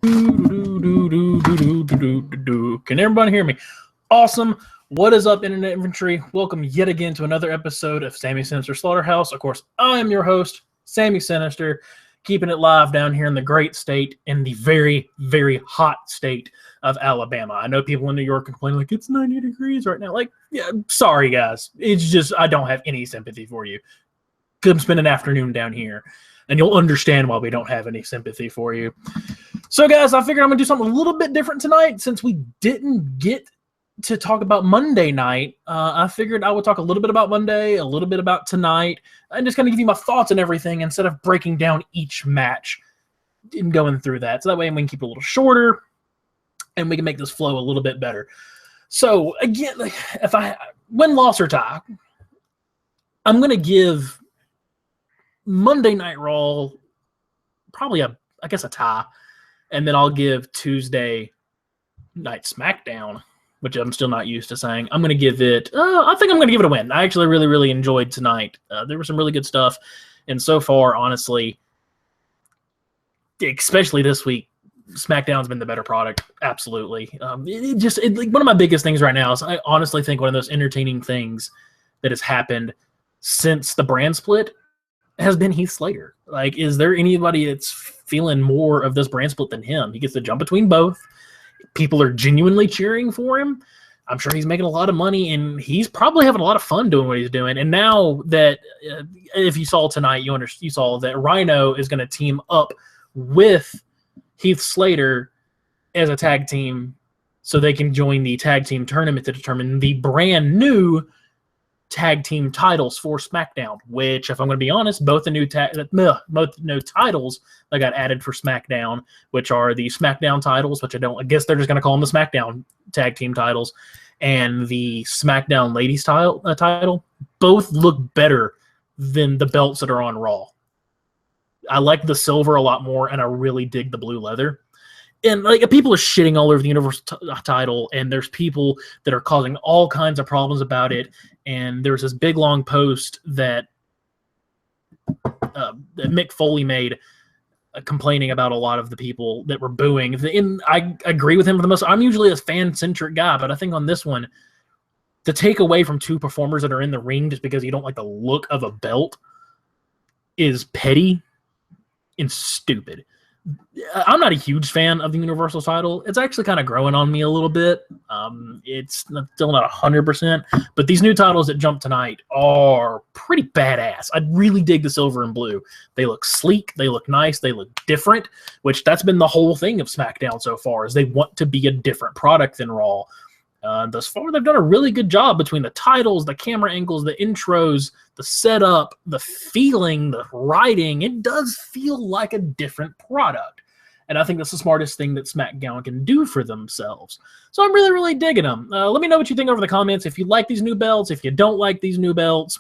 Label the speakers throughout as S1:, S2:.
S1: Can everybody hear me? Awesome. What is up, Internet Infantry? Welcome yet again to another episode of Sammy Sinister Slaughterhouse. Of course, I am your host, Sammy Sinister, keeping it live down here in the great state, in the very, very hot state of Alabama. I know people in New York complain like, it's 90 degrees right now. Like, yeah, sorry, guys. It's just, I don't have any sympathy for you. Come spend an afternoon down here, and you'll understand why we don't have any sympathy for you. So, guys, I figured I'm going to do something a little bit different tonight. Since we didn't get to talk about Monday night, I figured I would talk a little bit about Monday, a little bit about tonight, and just kind of give you my thoughts and everything instead of breaking down each match and going through that. So that way we can keep it a little shorter, and we can make this flow a little bit better. So, again, if I win, loss, or tie, I'm going to give Monday Night Raw probably a tie. And then I'll give Tuesday Night SmackDown, which I'm still not used to saying. I'm going to give it, I think I'm going to give it a win. I actually really, really enjoyed tonight. There was some really good stuff. And so far, honestly, especially this week, SmackDown's been the better product. Absolutely. Like one of my biggest things right now is I honestly think one of those entertaining things that has happened since the brand split has been Heath Slater. Like, is there anybody that's feeling more of this brand split than him? He gets to jump between both. People are genuinely cheering for him. I'm sure he's making a lot of money, and he's probably having a lot of fun doing what he's doing. And now that, if you saw tonight, you saw that Rhino is going to team up with Heath Slater as a tag team so they can join the tag team tournament to determine the brand new tag team titles for SmackDown, which, if I'm going to be honest, both new titles that got added for SmackDown, which are the SmackDown titles, which I guess they're just going to call them the SmackDown tag team titles, and the SmackDown Ladies title, both look better than the belts that are on Raw. I like the silver a lot more, and I really dig the blue leather. And like people are shitting all over the Universal title, and there's people that are causing all kinds of problems about it. And there was this big long post that Mick Foley made complaining about a lot of the people that were booing. And I agree with him for the most. I'm usually a fan-centric guy, but I think on this one, to take away from two performers that are in the ring just because you don't like the look of a belt is petty and stupid. I'm not a huge fan of the Universal title. It's actually kind of growing on me a little bit. It's still not 100%, but these new titles that jumped tonight are pretty badass. I really dig the silver and blue. They look sleek, they look nice, they look different, which that's been the whole thing of SmackDown so far, is they want to be a different product than Raw. Thus far, they've done a really good job between the titles, the camera angles, the intros, the setup, the feeling, the writing. It does feel like a different product. And I think that's the smartest thing that SmackDown can do for themselves. So I'm really, really digging them. Let me know what you think over the comments. If you like these new belts, if you don't like these new belts,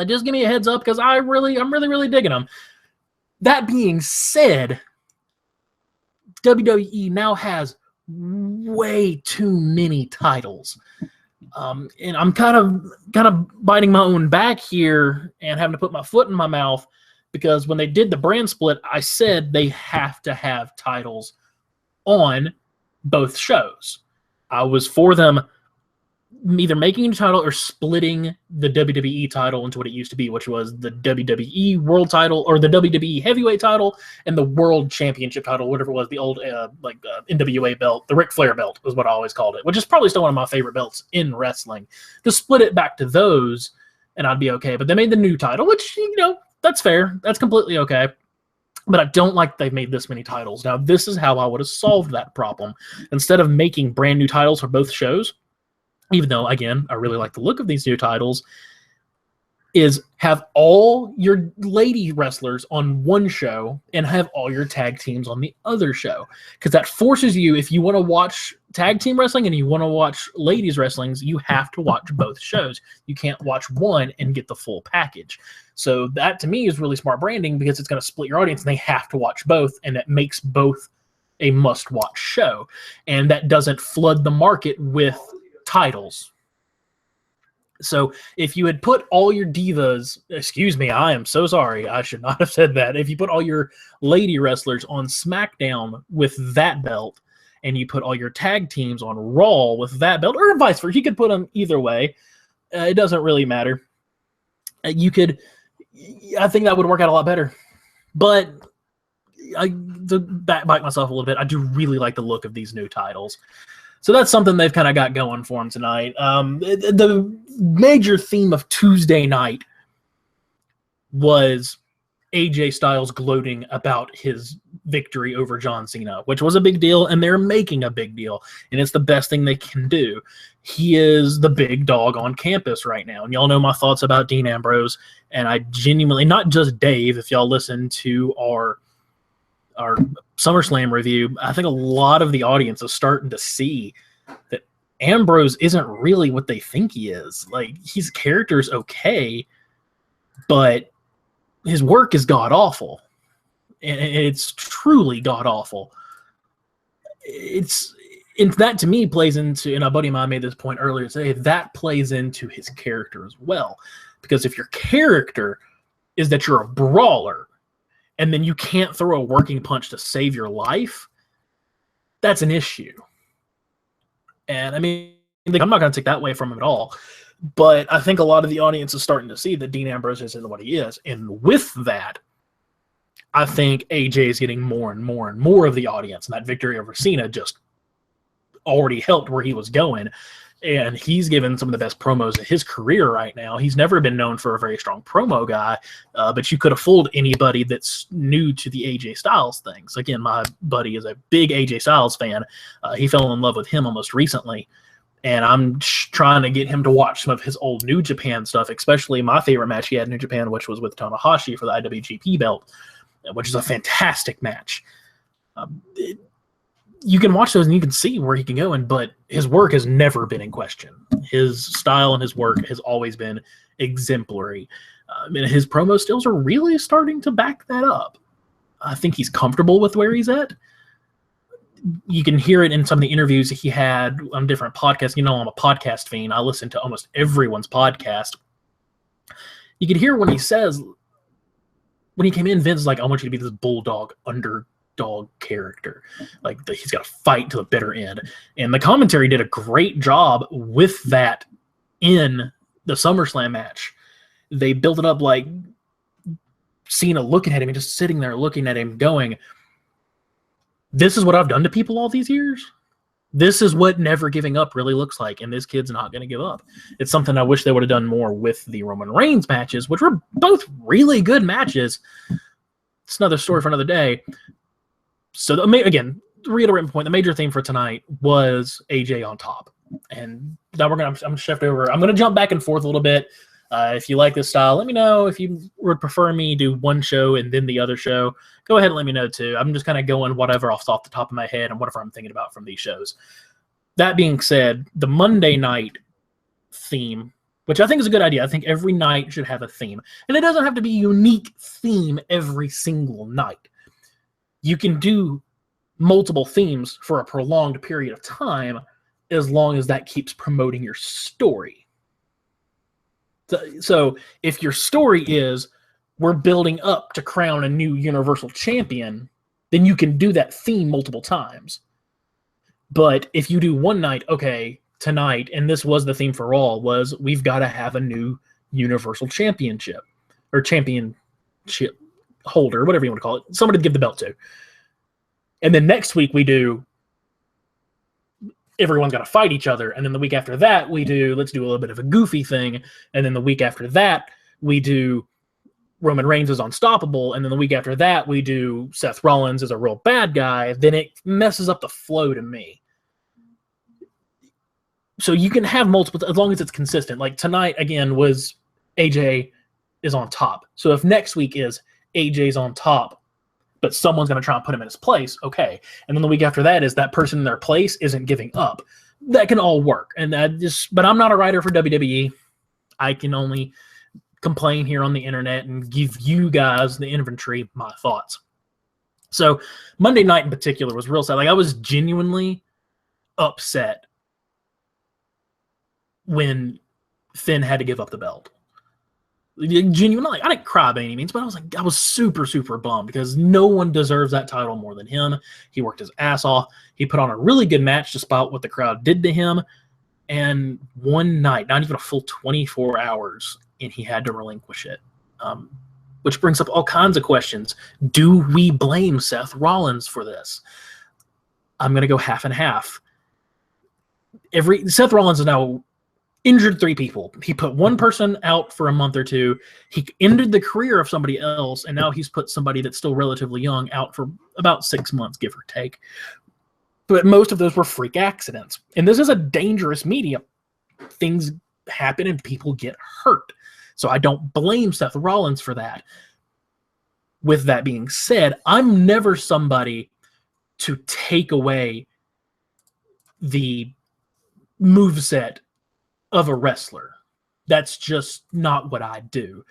S1: just give me a heads up because I'm really, really digging them. That being said, WWE now has way too many titles, and I'm kind of biting my own back here and having to put my foot in my mouth because when they did the brand split, I said they have to have titles on both shows. I was for them either making a new title or splitting the WWE title into what it used to be, which was the WWE World title or the WWE Heavyweight title and the World Championship title, whatever it was, the old NWA belt, the Ric Flair belt was what I always called it, which is probably still one of my favorite belts in wrestling. To split it back to those, and I'd be okay. But they made the new title, which, that's fair. That's completely okay. But I don't like they've made this many titles. Now, this is how I would have solved that problem. Instead of making brand new titles for both shows, even though, again, I really like the look of these new titles, is have all your lady wrestlers on one show and have all your tag teams on the other show. Because that forces you, if you want to watch tag team wrestling and you want to watch ladies wrestling, you have to watch both shows. You can't watch one and get the full package. So that, to me, is really smart branding because it's going to split your audience and they have to watch both, and it makes both a must-watch show. And that doesn't flood the market with titles. So if you had put all your divas, excuse me, I am so sorry, I should not have said that. If you put all your lady wrestlers on SmackDown with that belt, and you put all your tag teams on Raw with that belt, or vice versa, you could put them either way. It doesn't really matter. I think that would work out a lot better. But to back myself a little bit, I do really like the look of these new titles. So that's something they've kind of got going for them tonight. The major theme of Tuesday night was AJ Styles gloating about his victory over John Cena, which was a big deal, and they're making a big deal, and it's the best thing they can do. He is the big dog on campus right now, and y'all know my thoughts about Dean Ambrose, and I genuinely, not just Dave, if y'all listen to our SummerSlam review, I think a lot of the audience is starting to see that Ambrose isn't really what they think he is. Like, his character's okay, but his work is god-awful. And it's truly god-awful. And that, to me, plays into, and a buddy of mine made this point earlier today, that plays into his character as well. Because if your character is that you're a brawler, and then you can't throw a working punch to save your life, that's an issue. And I mean, I'm not going to take that away from him at all. But I think a lot of the audience is starting to see that Dean Ambrose isn't what he is. And with that, I think AJ is getting more and more and more of the audience. And that victory over Cena just already helped where he was going. And he's given some of the best promos of his career right now. He's never been known for a very strong promo guy, but you could have fooled anybody that's new to the AJ Styles things. Again, my buddy is a big AJ Styles fan. He fell in love with him almost recently, and I'm trying to get him to watch some of his old New Japan stuff, especially my favorite match he had in New Japan, which was with Tanahashi for the IWGP belt, which is a fantastic match. You can watch those and you can see where he can go, but his work has never been in question. His style and his work has always been exemplary. And his promo skills are really starting to back that up. I think he's comfortable with where he's at. You can hear it in some of the interviews he had on different podcasts. You know, I'm a podcast fiend. I listen to almost everyone's podcast. You can hear when he says, when he came in, Vince was like, I want you to be this bulldog underdog character. Like, he's got to fight to the bitter end. And the commentary did a great job with that in the SummerSlam match. They built it up like Cena looking at him and just sitting there looking at him going, this is what I've done to people all these years? This is what never giving up really looks like, and this kid's not going to give up. It's something I wish they would have done more with the Roman Reigns matches, which were both really good matches. It's another story for another day. So, again, to reiterate my point, the major theme for tonight was AJ on top. And now I'm going to shift over. I'm going to jump back and forth a little bit. If you like this style, let me know. If you would prefer me do one show and then the other show, go ahead and let me know too. I'm just kind of going whatever off the top of my head and whatever I'm thinking about from these shows. That being said, the Monday night theme, which I think is a good idea. I think every night should have a theme. And it doesn't have to be a unique theme every single night. You can do multiple themes for a prolonged period of time as long as that keeps promoting your story. So if your story is we're building up to crown a new Universal Champion, then you can do that theme multiple times. But if you do one night, okay, tonight, and this was the theme for Raw, was we've got to have a new Universal Championship or championship holder, whatever you want to call it, somebody to give the belt to. And then next week we do everyone's got to fight each other. And then the week after that, let's do a little bit of a goofy thing. And then the week after that, we do Roman Reigns is unstoppable. And then the week after that, we do Seth Rollins as a real bad guy. Then it messes up the flow to me. So you can have multiple, as long as it's consistent. Like tonight, again, was AJ is on top. So if next week is AJ's on top, but someone's going to try and put him in his place, okay. And then the week after that is that person in their place isn't giving up. That can all work. And but I'm not a writer for WWE. I can only complain here on the internet and give you guys, the inventory, my thoughts. So Monday night in particular was real sad. Like, I was genuinely upset when Finn had to give up the belt. Genuinely, I didn't cry by any means, but I was super, super bummed because no one deserves that title more than him. He worked his ass off. He put on a really good match despite what the crowd did to him. And one night, not even a full 24 hours, and he had to relinquish it. Which brings up all kinds of questions. Do we blame Seth Rollins for this? I'm going to go half and half. Seth Rollins is now injured 3 people. He put one person out for a month or 2. He ended the career of somebody else, and now he's put somebody that's still relatively young out for about 6 months, give or take. But most of those were freak accidents. And this is a dangerous medium. Things happen and people get hurt. So I don't blame Seth Rollins for that. With that being said, I'm never somebody to take away the moveset of a wrestler. That's just not what I do.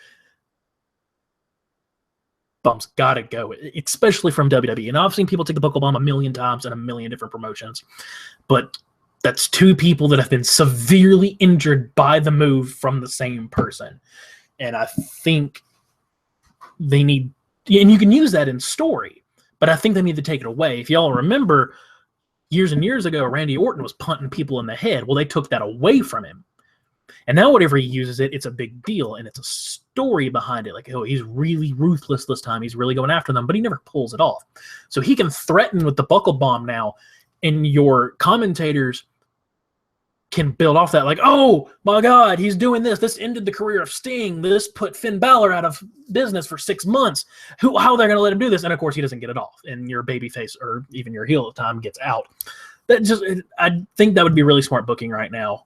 S1: Bumps gotta go, especially from WWE. And I've seen people take the buckle bomb a million times in a million different promotions, but that's 2 people that have been severely injured by the move from the same person. And I think they need, and you can use that in story, but I think they need to take it away. If y'all remember, years and years ago, Randy Orton was punting people in the head. Well, they took that away from him. And now whenever he uses it, it's a big deal, and it's a story behind it. Like, oh, he's really ruthless this time. He's really going after them, but he never pulls it off. So he can threaten with the buckle bomb now, and your commentators can build off that. Like, oh, my God, he's doing this. This ended the career of Sting. This put Finn Balor out of business for 6 months. How they're going to let him do this? And, of course, he doesn't get it off, and your babyface or even your heel at the time gets out. I think that would be really smart booking right now,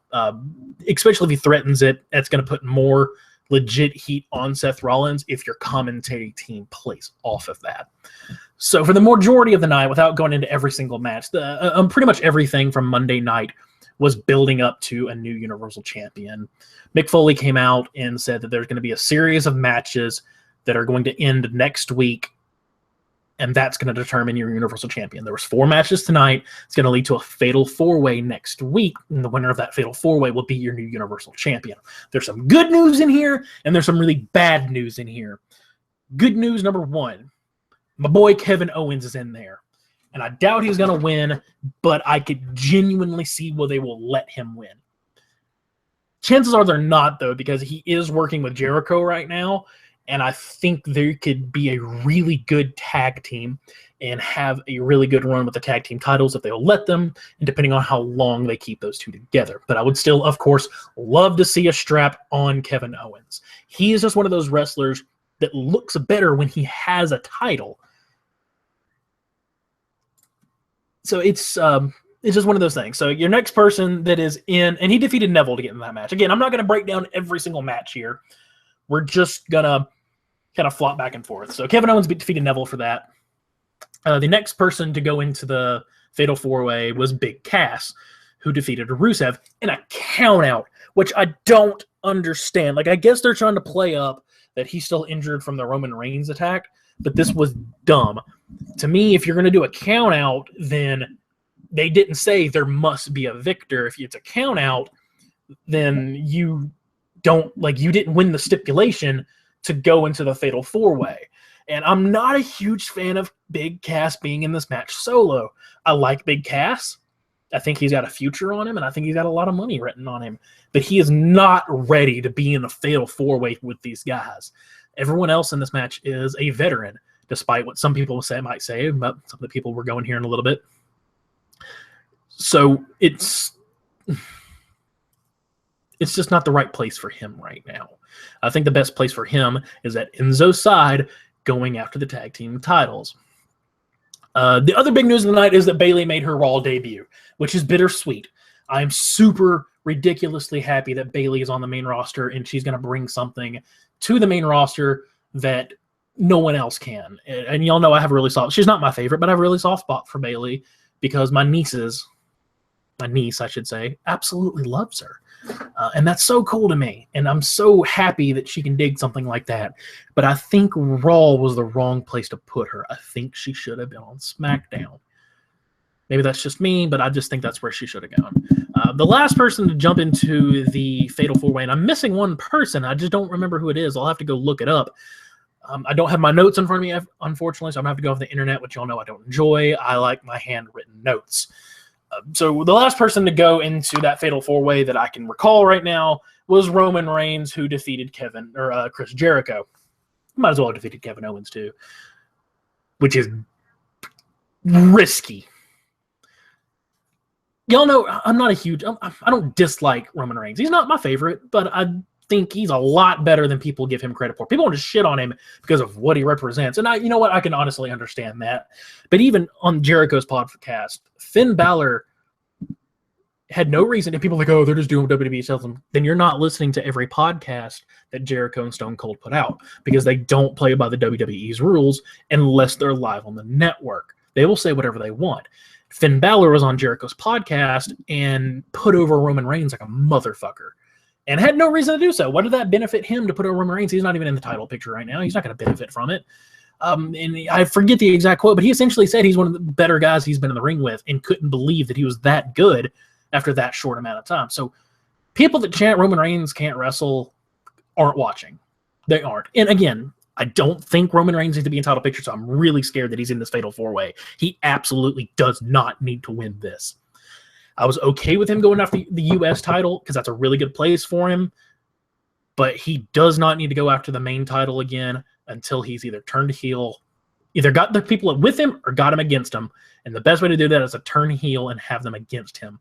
S1: especially if he threatens it. That's going to put more legit heat on Seth Rollins if your commentating team plays off of that. So for the majority of the night, without going into every single match, pretty much everything from Monday night was building up to a new Universal Champion. Mick Foley came out and said that there's going to be a series of matches that are going to end next week, and that's going to determine your Universal Champion. There was 4 matches tonight. It's going to lead to a Fatal 4-Way next week, and the winner of that Fatal 4-Way will be your new Universal Champion. There's some good news in here, and there's some really bad news in here. Good news number 1, my boy Kevin Owens is in there, and I doubt he's going to win, but I could genuinely see where they will let him win. Chances are they're not, though, because he is working with Jericho right now, and I think there could be a really good tag team and have a really good run with the tag team titles if they'll let them, and depending on how long they keep those 2 together. But I would still, of course, love to see a strap on Kevin Owens. He is just one of those wrestlers that looks better when he has a title. So it's just one of those things. So your next person that is in, and he defeated Neville to get in that match. Again, I'm not going to break down every single match here. We're just going to kind of flop back and forth. So Kevin Owens defeated Neville for that. The next person to go into the Fatal 4-Way was Big Cass, who defeated Rusev in a countout, which I don't understand. Like, I guess they're trying to play up that he's still injured from the Roman Reigns attack, but this was dumb. To me, if you're going to do a countout, then they didn't say there must be a victor. If it's a countout, then you didn't win the stipulation to go into the Fatal 4-Way. And I'm not a huge fan of Big Cass being in this match solo. I like Big Cass. I think he's got a future on him, and I think he's got a lot of money written on him. But he is not ready to be in a Fatal 4-Way with these guys. Everyone else in this match is a veteran, despite what some people might say, but some of the people we're going here in a little bit. So it's just not the right place for him right now. I think the best place for him is at Enzo's side, going after the tag team titles. The other big news of the night is that Bayley made her Raw debut, which is bittersweet. I'm super ridiculously happy that Bayley is on the main roster, and she's going to bring something to the main roster that no one else can. And y'all know I have a really soft, she's not my favorite, but I have a really soft spot for Bayley because my niece, I should say, absolutely loves her. And that's so cool to me. And I'm so happy that she can dig something like that. But I think Raw was the wrong place to put her. I think she should have been on SmackDown. Maybe that's just me, but I just think that's where she should have gone. The last person to jump into the Fatal 4-Way, and I'm missing one person. I just don't remember who it is. I'll have to go look it up. I don't have my notes in front of me, unfortunately, so I'm going to have to go off the internet, which y'all know I don't enjoy. I like my handwritten notes. So the last person to go into that Fatal 4-Way that I can recall right now was Roman Reigns, who defeated Chris Jericho. Might as well have defeated Kevin Owens, too, which is risky. Y'all know I'm not a huge... I don't dislike Roman Reigns. He's not my favorite, but I think he's a lot better than people give him credit for. People want to shit on him because of what he represents. And you know what? I can honestly understand that. But even on Jericho's podcast, Finn Balor had no reason. And people are like, oh, they're just doing what WWE tells them. Then you're not listening to every podcast that Jericho and Stone Cold put out because they don't play by the WWE's rules unless they're live on the network. They will say whatever they want. Finn Balor was on Jericho's podcast and put over Roman Reigns like a motherfucker and had no reason to do so. What did that benefit him to put over Roman Reigns? He's not even in the title picture right now. He's not going to benefit from it. And I forget the exact quote, but he essentially said he's one of the better guys he's been in the ring with and couldn't believe that he was that good after that short amount of time. So people that chant Roman Reigns can't wrestle aren't watching. They aren't. And again, I don't think Roman Reigns needs to be in title picture, so I'm really scared that he's in this Fatal 4-Way. He absolutely does not need to win this. I was okay with him going after the U.S. title because that's a really good place for him, but he does not need to go after the main title again until he's either turned heel, either got the people with him or got him against him, and the best way to do that is to turn heel and have them against him.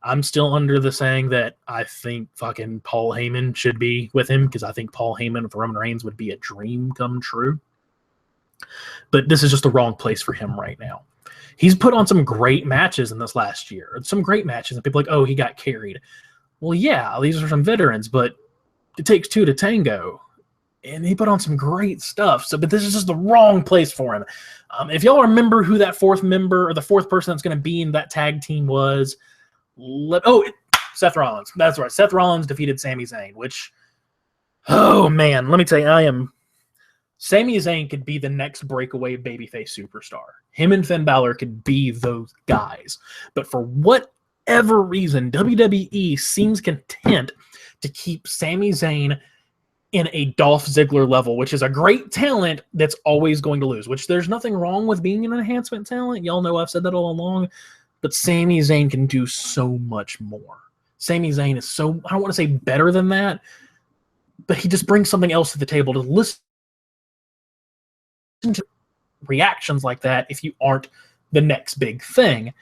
S1: I'm still under the saying that I think fucking Paul Heyman should be with him because I think Paul Heyman with Roman Reigns would be a dream come true. But this is just the wrong place for him right now. He's put on some great matches in this last year. Some great matches. And people are like, oh, he got carried. Well, yeah, these are some veterans, but it takes two to tango. And he put on some great stuff. But this is just the wrong place for him. If y'all remember who that fourth member or the fourth person that's going to be in that tag team was, Seth Rollins. That's right. Seth Rollins defeated Sami Zayn, which, oh man, let me tell you, Sami Zayn could be the next breakaway babyface superstar. Him and Finn Balor could be those guys. But for whatever reason, WWE seems content to keep Sami Zayn in a Dolph Ziggler level, which is a great talent that's always going to lose, which there's nothing wrong with being an enhancement talent. Y'all know I've said that all along. But Sami Zayn can do so much more. Sami Zayn is so, I don't want to say better than that, but he just brings something else to the table to listen to reactions like that if you aren't the next big thing.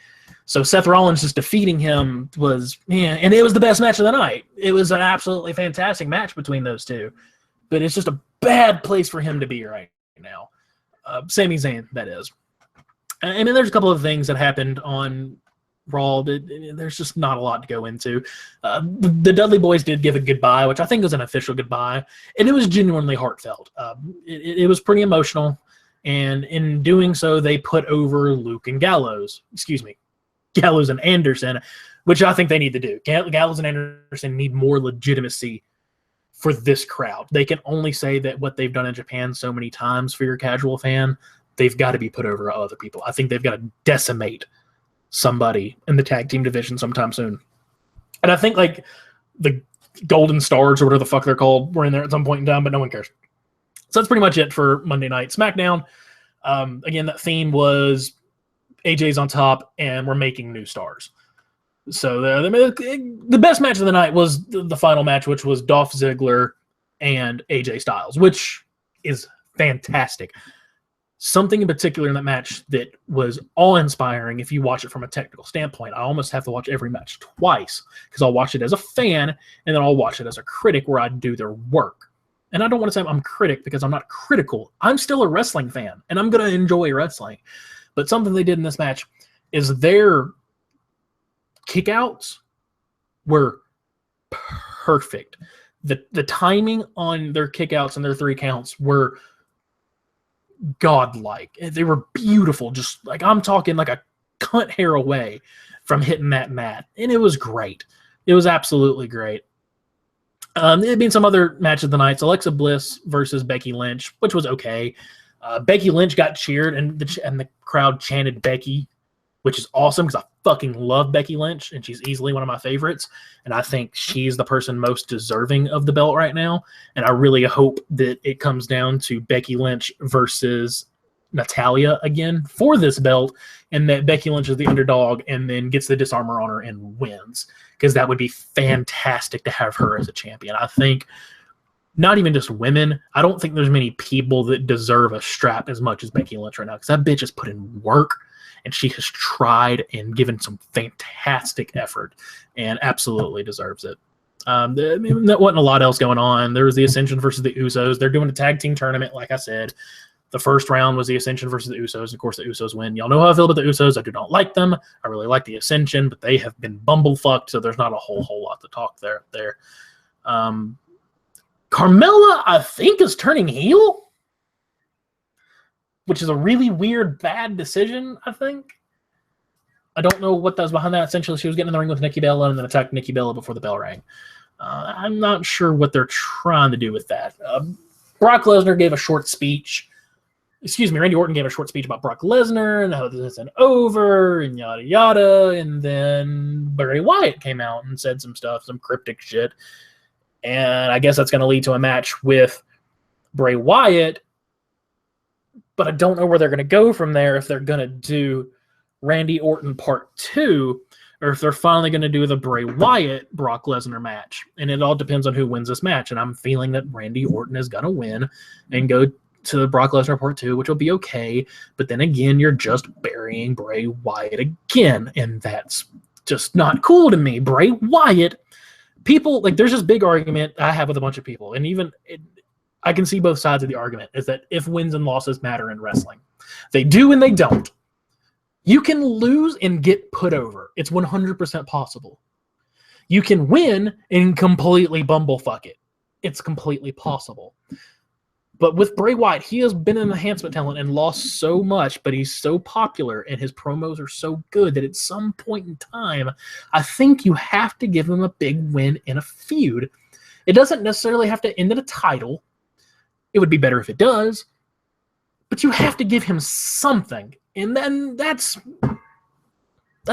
S1: So Seth Rollins just defeating him was, and it was the best match of the night. It was an absolutely fantastic match between those two. But it's just a bad place for him to be right now. Sami Zayn, that is. I mean, there's a couple of things that happened on Raw. There's just not a lot to go into. The Dudley Boys did give a goodbye, which I think was an official goodbye, and it was genuinely heartfelt. It was pretty emotional, and in doing so, they put over Luke and Gallows and Anderson, which I think they need to do. Gallows and Anderson need more legitimacy for this crowd. They can only say that what they've done in Japan so many times for your casual fan. They've got to be put over other people. I think they've got to decimate somebody in the tag team division sometime soon. And I think like the Golden Stars or whatever the fuck they're called were in there at some point in time, but no one cares. So that's pretty much it for Monday Night SmackDown. Again, that theme was AJ's on top and we're making new stars. So the best match of the night was the final match, which was Dolph Ziggler and AJ Styles, which is fantastic. Something in particular in that match that was awe-inspiring if you watch it from a technical standpoint. I almost have to watch every match twice because I'll watch it as a fan and then I'll watch it as a critic where I do their work. And I don't want to say I'm a critic because I'm not critical. I'm still a wrestling fan and I'm going to enjoy wrestling. But something they did in this match is their kickouts were perfect. The timing on their kickouts and their 3 counts were godlike. They were beautiful. Just like I'm talking like a cunt hair away from hitting that mat. And it was great. It was absolutely great. There had been some other matches of the night. Alexa Bliss versus Becky Lynch, which was okay. Becky Lynch got cheered and the crowd chanted Becky, which is awesome because I fucking love Becky Lynch, and she's easily one of my favorites. And I think she's the person most deserving of the belt right now. And I really hope that it comes down to Becky Lynch versus Natalya again for this belt, and that Becky Lynch is the underdog and then gets the disarmor on her and wins, because that would be fantastic to have her as a champion. I think not even just women, I don't think there's many people that deserve a strap as much as Becky Lynch right now, because that bitch has put in work and she has tried and given some fantastic effort and absolutely deserves it. There wasn't a lot else going on. There was the Ascension versus the Usos. They're doing a tag team tournament, like I said. The first round was the Ascension versus the Usos. Of course, the Usos win. Y'all know how I feel about the Usos. I do not like them. I really like the Ascension, but they have been bumblefucked, so there's not a whole lot to talk there. Carmella, I think, is turning heel, which is a really weird, bad decision, I think. I don't know what that was behind that. Essentially, she was getting in the ring with Nikki Bella and then attacked Nikki Bella before the bell rang. I'm not sure what they're trying to do with that. Brock Lesnar gave a short speech. Randy Orton gave a short speech about Brock Lesnar and how this isn't over and yada yada. And then Bray Wyatt came out and said some stuff, some cryptic shit. And I guess that's going to lead to a match with Bray Wyatt. But I don't know where they're going to go from there, if they're going to do Randy Orton Part 2, or if they're finally going to do the Bray Wyatt Brock Lesnar match. And it all depends on who wins this match. And I'm feeling that Randy Orton is going to win and go to the Brock Lesnar Part 2, which will be okay. But then again, you're just burying Bray Wyatt again. And that's just not cool to me. Bray Wyatt, people, like, there's this big argument I have with a bunch of people. And even I can see both sides of the argument, is that if wins and losses matter in wrestling. They do and they don't. You can lose and get put over. It's 100% possible. You can win and completely bumblefuck it. It's completely possible. But with Bray Wyatt, he has been an enhancement talent and lost so much, but he's so popular and his promos are so good that at some point in time, I think you have to give him a big win in a feud. It doesn't necessarily have to end in a title. It would be better if it does. But you have to give him something. And then that's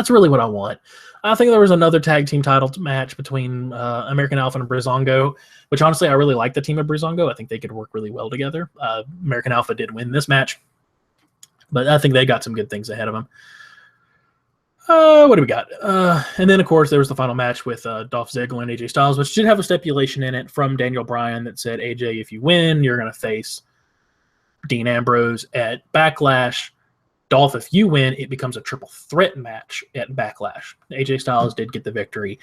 S1: really what I want. I think there was another tag team title match between American Alpha and Breezango, which honestly, I really like the team of Breezango. I think they could work really well together. American Alpha did win this match, but I think they got some good things ahead of them. What do we got? And then, of course, there was the final match with Dolph Ziggler and AJ Styles, which did have a stipulation in it from Daniel Bryan that said, AJ, if you win, you're going to face Dean Ambrose at Backlash. Dolph, if you win, it becomes a triple threat match at Backlash. AJ Styles did get the victory.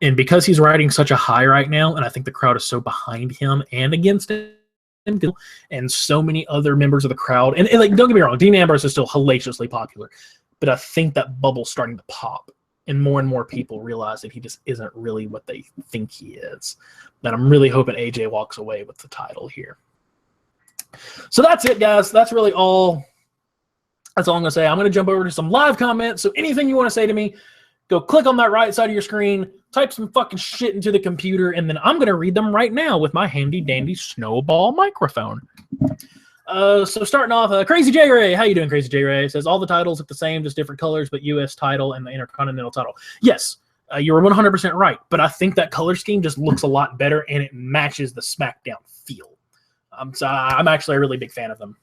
S1: And because he's riding such a high right now, and I think the crowd is so behind him and against him, and so many other members of the crowd, and like, don't get me wrong, Dean Ambrose is still hellaciously popular, but I think that bubble's starting to pop, and more people realize that he just isn't really what they think he is. And I'm really hoping AJ walks away with the title here. So that's it, guys. That's really all. That's all I'm going to say. I'm going to jump over to some live comments. So anything you want to say to me, go click on that right side of your screen, type some fucking shit into the computer, and then I'm going to read them right now with my handy-dandy snowball microphone. So starting off, Crazy J Ray. How you doing, Crazy J Ray? Says all the titles look the same, just different colors, but U.S. title and the Intercontinental title. Yes, you're 100% right, but I think that color scheme just looks a lot better, and it matches the SmackDown feel. So I'm actually a really big fan of them.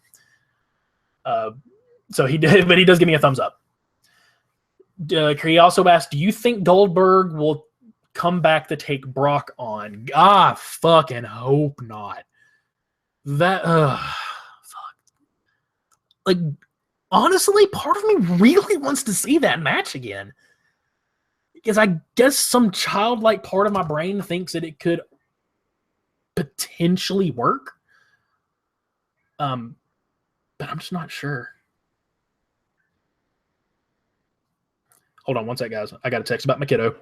S1: So he did, but he does give me a thumbs up. He also asked, do you think Goldberg will come back to take Brock on? God, fucking hope not. That, fuck. Like, honestly, part of me really wants to see that match again. Because I guess some childlike part of my brain thinks that it could potentially work. But I'm just not sure. Hold on one sec, guys. I got a text about my kiddo.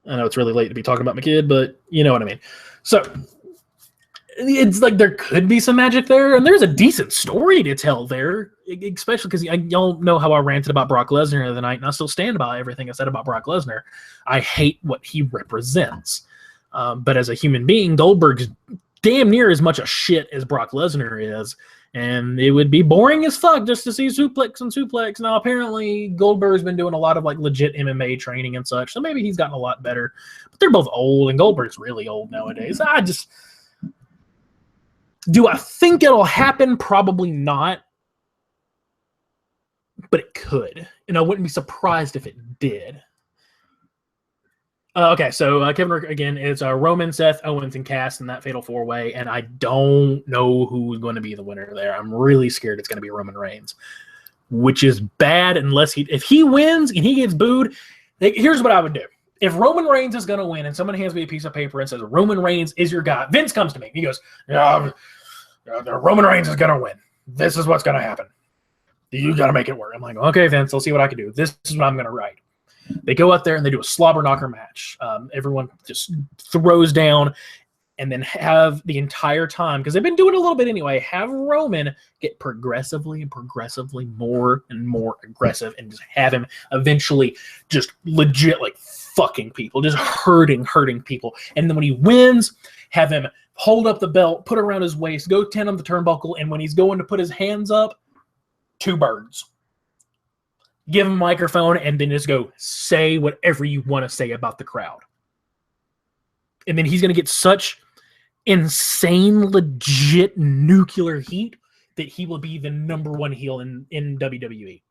S1: I know it's really late to be talking about my kid, but you know what I mean. So it's like there could be some magic there, and there's a decent story to tell there, especially because y'all know how I ranted about Brock Lesnar the other night, and I still stand by everything I said about Brock Lesnar. I hate what he represents. But as a human being, Goldberg's damn near as much a shit as Brock Lesnar is. And it would be boring as fuck just to see suplex and suplex. Now, apparently, Goldberg's been doing a lot of like legit MMA training and such, so maybe he's gotten a lot better. But they're both old, and Goldberg's really old nowadays. Do I think it'll happen? Probably not. But it could. And I wouldn't be surprised if it did. Okay, so Kevin Rick, again, it's Roman, Seth, Owens, and Cass in that Fatal 4-Way, and I don't know who's going to be the winner there. I'm really scared it's going to be Roman Reigns, which is bad unless if he wins and he gets booed. Here's what I would do. If Roman Reigns is going to win and someone hands me a piece of paper and says, Roman Reigns is your guy, Vince comes to me and he goes, Roman Reigns is going to win. This is what's going to happen. You got to make it work. I'm like, okay, Vince, I'll see what I can do. This is what I'm going to write. They go out there and they do a slobber knocker match. Everyone just throws down and then have the entire time, because they've been doing it a little bit anyway, have Roman get progressively more and more aggressive and just have him eventually just legit like fucking people, just hurting people. And then when he wins, have him hold up the belt, put it around his waist, go 10 on the turnbuckle, and when he's going to put his hands up, 2 birds. Give him a microphone and then just go say whatever you want to say about the crowd. And then he's going to get such insane, legit nuclear heat that he will be the #1 heel in WWE.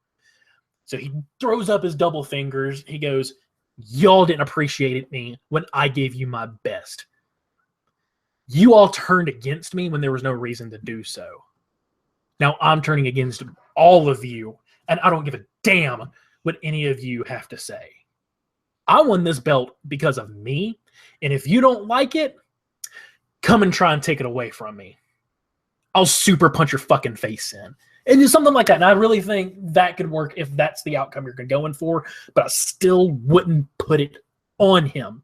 S1: So he throws up his double fingers. He goes, y'all didn't appreciate me when I gave you my best. You all turned against me when there was no reason to do so. Now I'm turning against all of you, and I don't give a damn what any of you have to say. I won this belt because of me, and if you don't like it, come and try and take it away from me. I'll super punch your fucking face in. And just something like that. And I really think that could work if that's the outcome you're going for, but I still wouldn't put it on him.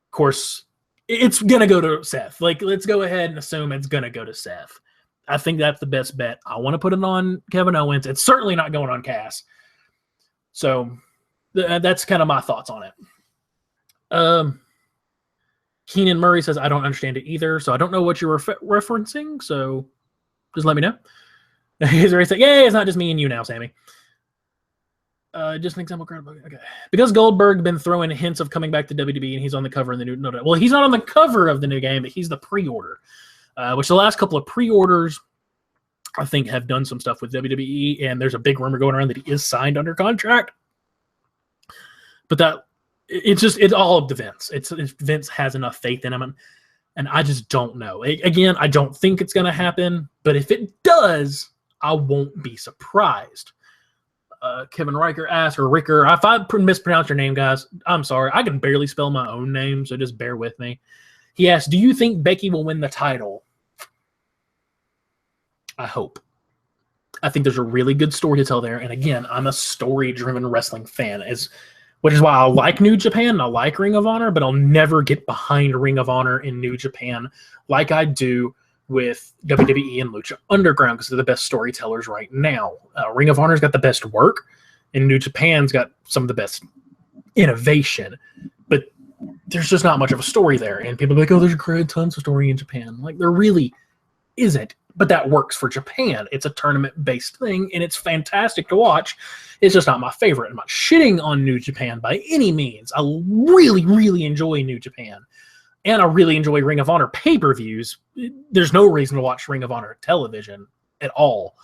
S1: Of course, it's going to go to Seth. Like, let's go ahead and assume it's going to go to Seth. I think that's the best bet. I want to put it on Kevin Owens. It's certainly not going on Cass. So that's kind of my thoughts on it. Keenan Murray says, I don't understand it either, so I don't know what you're referencing, so just let me know. He's already saying, yeah, it's not just me and you now, Sammy. Just an example. Okay. Because Goldberg been throwing hints of coming back to WWE, and he's on the cover of the new... No, well, he's not on the cover of the new game, but he's the pre-order. Which the last couple of pre-orders, I think, have done some stuff with WWE, and there's a big rumor going around that he is signed under contract. But it's all up to Vince. If Vince has enough faith in him, and I just don't know. Again, I don't think it's going to happen, but if it does, I won't be surprised. Kevin Riker asked, or Ricker, if I mispronounce your name, guys, I'm sorry. I can barely spell my own name, so just bear with me. He asked, do you think Becky will win the title? I hope. I think there's a really good story to tell there. And again, I'm a story-driven wrestling fan, which is why I like New Japan and I like Ring of Honor, but I'll never get behind Ring of Honor in New Japan like I do with WWE and Lucha Underground, because they're the best storytellers right now. Ring of Honor's got the best work, and New Japan's got some of the best innovation. But there's just not much of a story there. And people are like, oh, there's great tons of story in Japan. Like, there really isn't. But that works for Japan. It's a tournament-based thing, and it's fantastic to watch. It's just not my favorite. I'm not shitting on New Japan by any means. I really, really enjoy New Japan. And I really enjoy Ring of Honor pay-per-views. There's no reason to watch Ring of Honor television at all.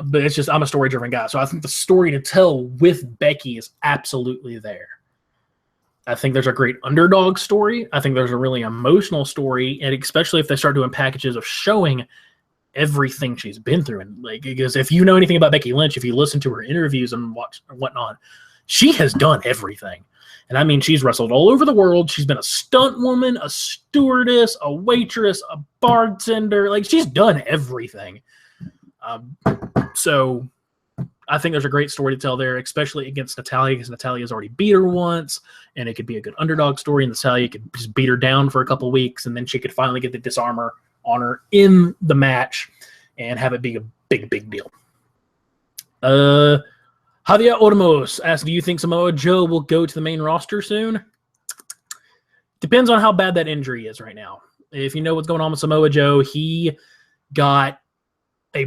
S1: But it's just, I'm a story-driven guy. So I think the story to tell with Becky is absolutely there. I think there's a great underdog story. I think there's a really emotional story, and especially if they start doing packages of showing everything she's been through. And like, because if you know anything about Becky Lynch, if you listen to her interviews and watch or whatnot, she has done everything. And I mean, she's wrestled all over the world. She's been a stunt woman, a stewardess, a waitress, a bartender. Like, she's done everything. So I think there's a great story to tell there, especially against Natalya, because Natalya's already beat her once, and it could be a good underdog story, and Natalya could just beat her down for a couple weeks, and then she could finally get the disarmor on her in the match and have it be a big, big deal. Javier Ormos asked, do you think Samoa Joe will go to the main roster soon? Depends on how bad that injury is right now. If you know what's going on with Samoa Joe, he got a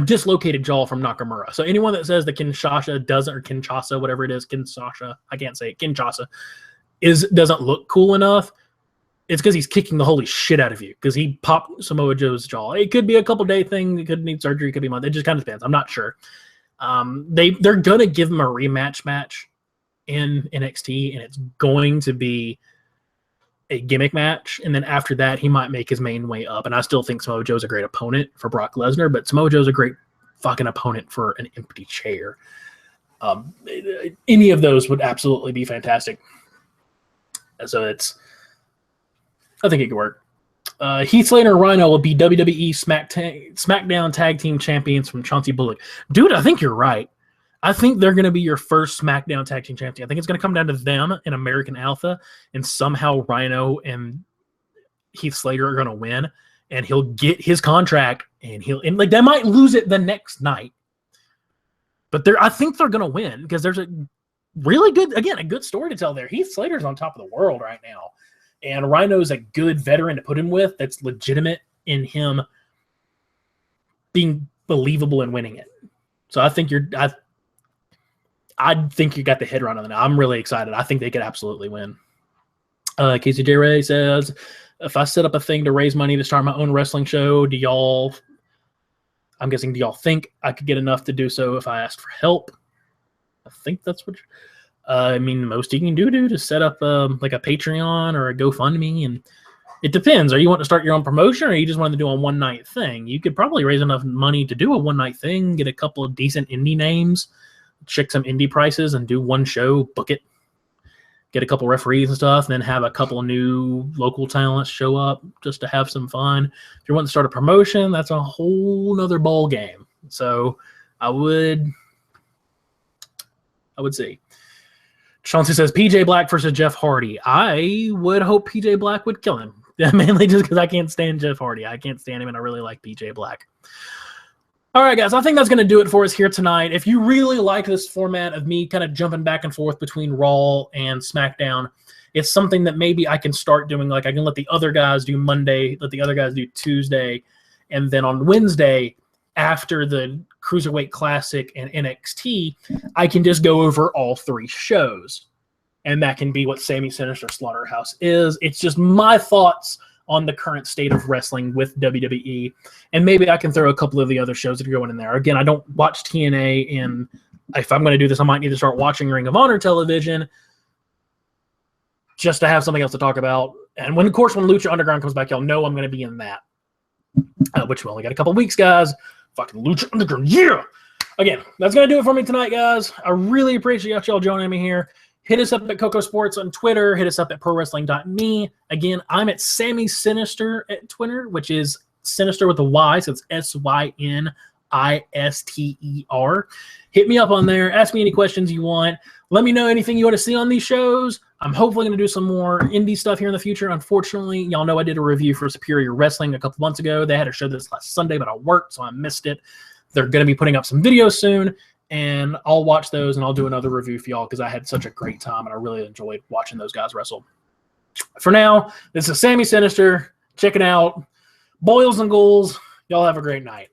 S1: dislocated jaw from Nakamura. So anyone that says that Kinshasa doesn't, or Kinshasa, whatever it is, Kinshasa, I can't say it, Kinshasa, doesn't look cool enough, it's because he's kicking the holy shit out of you, because he popped Samoa Joe's jaw. It could be a couple-day thing. It could need surgery. It could be a month. It just kind of depends. I'm not sure. They're going to give him a rematch match in NXT, and it's going to be a gimmick match, and then after that, he might make his main way up. And I still think Samoa Joe's a great opponent for Brock Lesnar, but Samoa Joe's a great fucking opponent for an empty chair. Any of those would absolutely be fantastic. So I think it could work. Heath Slater and Rhino will be WWE SmackDown Tag Team Champions from Chauncey Bullock. Dude, I think you're right. I think they're going to be your first SmackDown Tag Team Champion. I think it's going to come down to them in American Alpha, and somehow Rhino and Heath Slater are going to win, and he'll get his contract, and they might lose it the next night. But I think they're going to win, because there's a really good, again, a good story to tell there. Heath Slater's on top of the world right now, and Rhino's a good veteran to put him with that's legitimate in him being believable and winning it. So I think I think you got the head right on it. I'm really excited. I think they could absolutely win. Casey J. Ray says, if I set up a thing to raise money to start my own wrestling show, do y'all think I could get enough to do so if I asked for help? I think that's what I mean, the most you can do to set up like a Patreon or a GoFundMe, and it depends. Are you wanting to start your own promotion, or you just want to do a one-night thing? You could probably raise enough money to do a one-night thing, get a couple of decent indie names, check some indie prices, and do one show, book it, get a couple referees and stuff, and then have a couple new local talents show up just to have some fun. If you're wanting to start a promotion, that's a whole nother ball game. So I would see. Chauncey says, PJ Black versus Jeff Hardy. I would hope PJ Black would kill him. Mainly just because I can't stand Jeff Hardy. I can't stand him, and I really like PJ Black. All right, guys, I think that's going to do it for us here tonight. If you really like this format of me kind of jumping back and forth between Raw and SmackDown, it's something that maybe I can start doing. Like, I can let the other guys do Monday, let the other guys do Tuesday, and then on Wednesday, after the Cruiserweight Classic and NXT, I can just go over all three shows. And that can be what Sammy Sinister Slaughterhouse is. It's just my thoughts on the current state of wrestling with WWE. And maybe I can throw a couple of the other shows that are going in there. Again, I don't watch TNA, and if I'm going to do this, I might need to start watching Ring of Honor television just to have something else to talk about. And when Lucha Underground comes back, y'all know I'm going to be in that. Which we only got a couple weeks, guys. Fucking Lucha Underground, yeah! Again, that's going to do it for me tonight, guys. I really appreciate y'all joining me here. Hit us up at KocoSports on Twitter. Hit us up at ProWrestling.me. Again, I'm at Sammy Sinister at Twitter, which is Sinister with a Y, so it's SYNISTER. Hit me up on there. Ask me any questions you want. Let me know anything you want to see on these shows. I'm hopefully going to do some more indie stuff here in the future. Unfortunately, y'all know I did a review for Superior Wrestling a couple months ago. They had a show this last Sunday, but I worked, so I missed it. They're going to be putting up some videos soon, and I'll watch those, and I'll do another review for y'all because I had such a great time, and I really enjoyed watching those guys wrestle. For now, this is Sammy Sinister. Check it out. Boils and ghouls, y'all have a great night.